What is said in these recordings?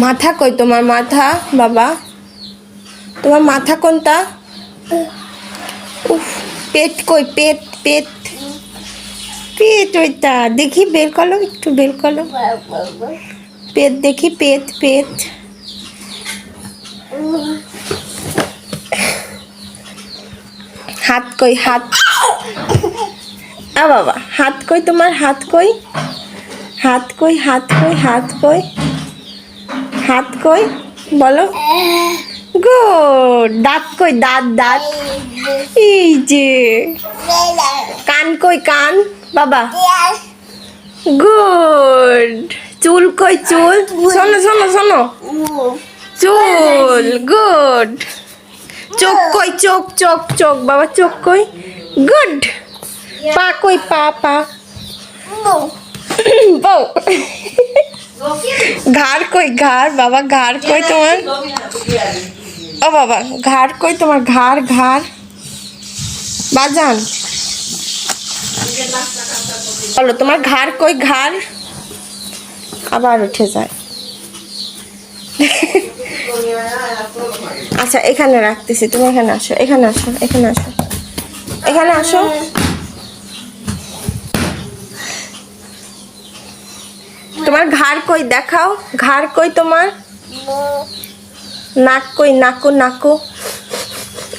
মাথা কই তোমার মাথা বাবা? তোমার মাথা কোনটা? উফ, পেট কই? পেট পেট পেট ওইটা দেখি, বের করো, একটু বের করো। পেট দেখি, পেট পেট। হাত কই? হাত বাবা, হাত কই তোমার? হাত কই? হাত কই? হাত কই? হাত কই? হাত কই বলো? গুড। দাঁত কই? দাঁত দাঁত এই যে। কান কই? কান বাবা? গুড। চুল কই? চুল শোনো শোনো শোনো, চুল। গুড। চোখ কই? চোখ চোখ চোখ বাবা, চোখ কই? গুড। পা কই? পা পা বউ। ঘাড় কই? ঘাড় বাবা, ঘাড় কই তোমার? ও বাবা, ঘাড় কই তোমার? ঘাড় ঘাড় বাজান বলো, তোমার ঘাড় কই? ঘাড় আবার উঠে যায়। আচ্ছা, এখানে রাখতেছি, তুমি এখানে আসো, এখানে আসো, এখানে আসো, এখানে আসো। তোমার ঘাড় কই? দেখাও, ঘাড় কই তোমার? নাক কই? নাকো নাকো,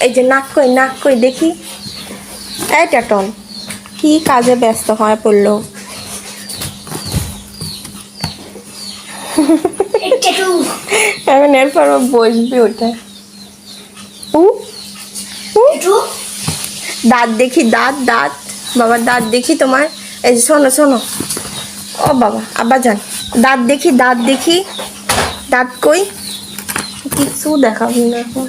এই যে নাক কই? নাক কই দেখি। এই টন কি কাজে ব্যস্ত হয়ে পড়লো? এখন এরপর বসবি ওটা। দাঁত দেখি, দাঁত দাঁত বাবা, দাঁত দেখি তোমার। এই যে শোনো শোনো, ও বাবা আব্বা যান, দাঁত দেখি, দাঁত দেখি, দাঁত কই? কিছু দেখাবি না এখন।